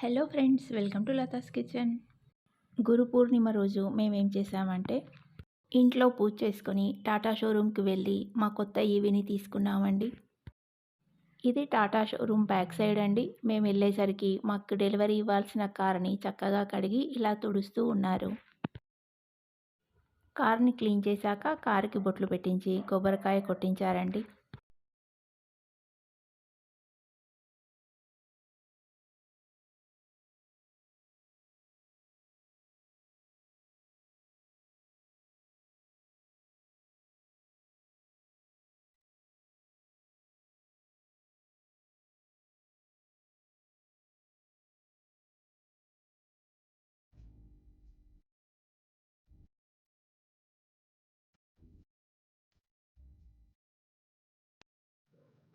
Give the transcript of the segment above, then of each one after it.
Hello friends, welcome to Latha's kitchen. Guru Purnima రోజు మేమేం చేసామంటే ఇంట్లో పూజ చేసుకొని టాటా షోరూమ్కి వెళ్ళి మా కొత్త ఈవీని తీసుకున్నామండి. ఇది టాటా షోరూమ్ బ్యాక్ సైడ్ అండి. మేము వెళ్ళేసరికి మాకు డెలివరీ ఇవ్వాల్సిన కార్ని చక్కగా కడిగి ఇలా తుడుస్తూ ఉన్నారు. కార్ని క్లీన్ చేశాక కారుకి బొట్లు పెట్టించి కొబ్బరికాయ కొట్టించారండి.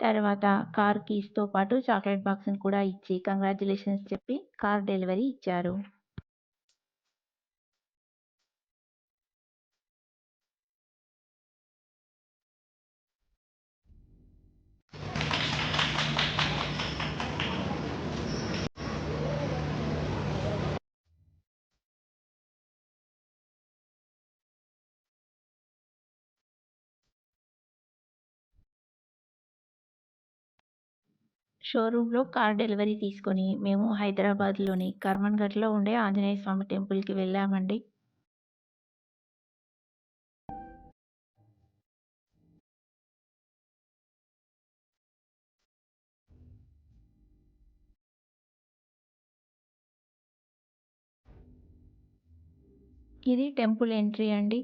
తర్వాత కార్ కీస్తో పాటు చాక్లెట్ బాక్స్ని కూడా ఇచ్చి కంగ్రాచ్యులేషన్స్ చెప్పి కార్ డెలివరీ ఇచ్చారు. షోరూమ్‌లో కార్ డెలివరీ తీసుకొని మేము హైదరాబాద్‌లోని కర్మన్‌ఘట్‌లో ఉండే ఆంజనేయ స్వామి టెంపుల్‌కి వెళ్ళామండి. ఇది టెంపుల్ ఎంట్రీ అండి.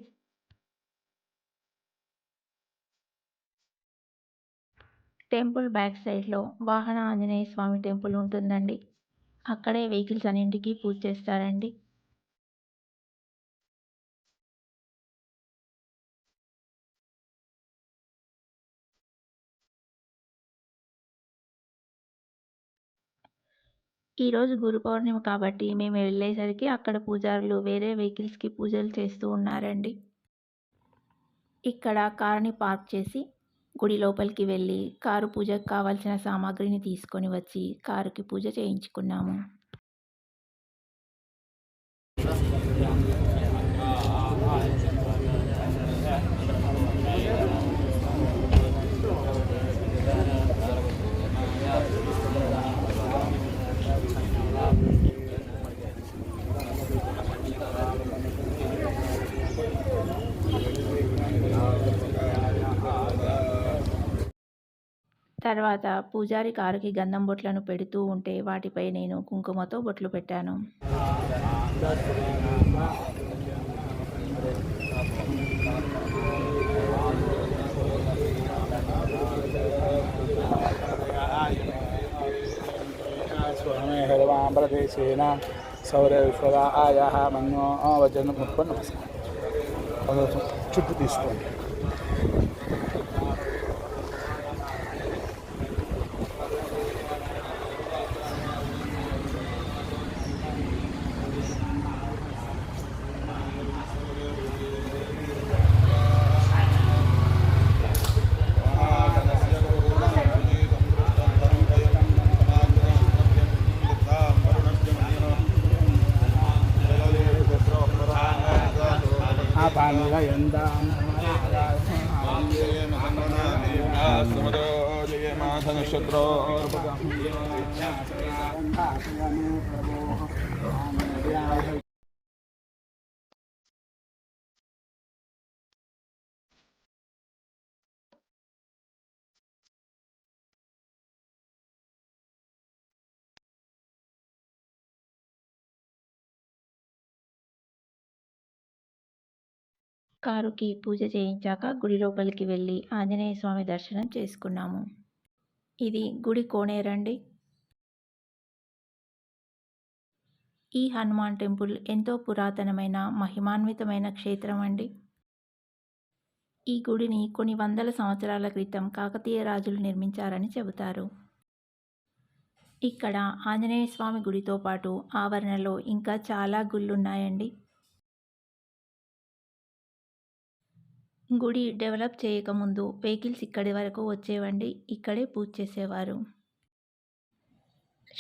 టెంపుల్ బ్యాక్ సైడ్‌లో వాహన ఆంజనేయ స్వామి టెంపుల్ ఉంటుందండి. అక్కడే వెహికల్స్ అన్నింటికి పూజ చేస్తారండి. ఈరోజు గురు పౌర్ణిమ కాబట్టి మేము వెళ్ళేసరికి అక్కడ పూజారులు వేరే వెహికల్స్‌కి పూజలు చేస్తూ ఉన్నారండి. ఇక్కడ కారుని పార్క్ చేసి గుడి లోపలికి వెళ్ళి కారు పూజకు కావాల్సిన సామాగ్రిని తీసుకొని వచ్చి కారుకి పూజ చేయించుకున్నాము. తర్వాత పూజారి కారుకి గంధం బొట్లను పెడుతూ ఉంటే వాటిపై నేను కుంకుమతో బొట్లు పెట్టాను. ప్రదేశేన సౌర విశ్వదాయ మన్యో వచనం ఉత్పన్న చుట్టూ తీసుకోండి. పానీయ ఎంత నక్షత్రో కారుకి పూజ చేయించాక గుడి లోపలికి వెళ్ళి ఆంజనేయ స్వామి దర్శనం చేసుకున్నాము. ఇది గుడి కోనేరండి. ఈ హనుమాన్ టెంపుల్ ఎంతో పురాతనమైన మహిమాన్వితమైన క్షేత్రం అండి. ఈ గుడిని కొన్ని వందల సంవత్సరాల క్రితం కాకతీయ రాజులు నిర్మించారని చెబుతారు. ఇక్కడ ఆంజనేయ స్వామి గుడితో పాటు ఆవరణలో ఇంకా చాలా గుళ్ళున్నాయండి. గుడి డెవలప్ చేయకముందు వెహికల్స్ ఇక్కడి వరకు వచ్చేవండి. ఇక్కడే పూజ చేసేవారు.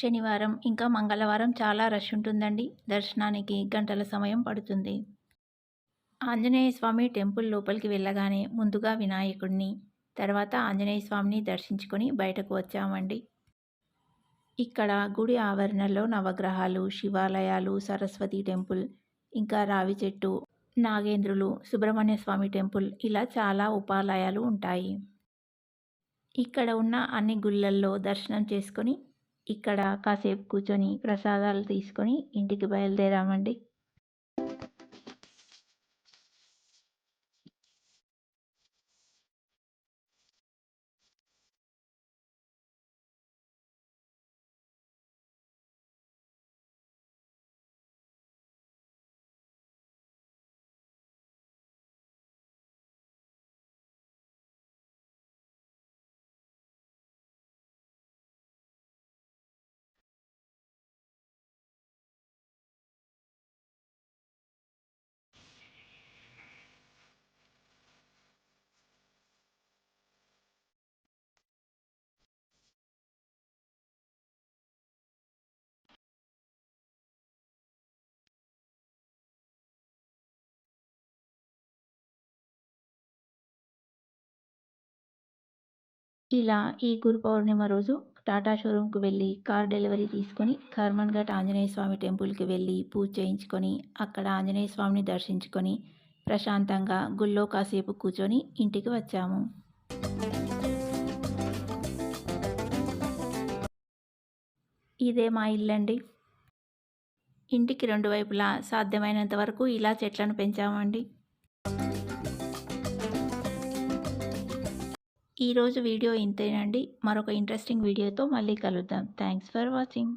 శనివారం ఇంకా మంగళవారం చాలా రష్ ఉంటుందండి. దర్శనానికి గంటల సమయం పడుతుంది. ఆంజనేయ స్వామి టెంపుల్ లోపలికి వెళ్ళగానే ముందుగా వినాయకుడిని, తర్వాత ఆంజనేయ స్వామిని దర్శించుకొని బయటకు వచ్చామండి. ఇక్కడ గుడి ఆవరణలో నవగ్రహాలు, శివాలయాలు, సరస్వతి టెంపుల్, ఇంకా రావి చెట్టు, నాగేంద్రులు, సుబ్రహ్మణ్య స్వామి టెంపుల్ ఇలా చాలా ఉపాలయాలు ఉంటాయి. ఇక్కడ ఉన్న అన్ని గుళ్ళల్లో దర్శనం చేసుకొని ఇక్కడ కాసేపు కూర్చొని ప్రసాదాలు తీసుకొని ఇంటికి బయలుదేరామండి. ఇలా ఈ గురు పౌర్ణిమ రోజు టాటా షోరూమ్కి వెళ్ళి కార్ డెలివరీ తీసుకొని కర్మన్ఘట్ ఆంజనేయ స్వామి టెంపుల్కి వెళ్ళి పూజ చేయించుకొని అక్కడ ఆంజనేయ స్వామిని దర్శించుకొని ప్రశాంతంగా గుళ్ళో కాసేపు కూర్చొని ఇంటికి వచ్చాము. ఇదే మా ఇల్లండి. ఇంటికి రెండు వైపులా సాధ్యమైనంత వరకు ఇలా చెట్లను పెంచామండి. ఈరోజు వీడియో ఇంతేనండి. మరొక ఇంట్రెస్టింగ్ వీడియోతో మళ్ళీ కలుద్దాం. Thanks for watching.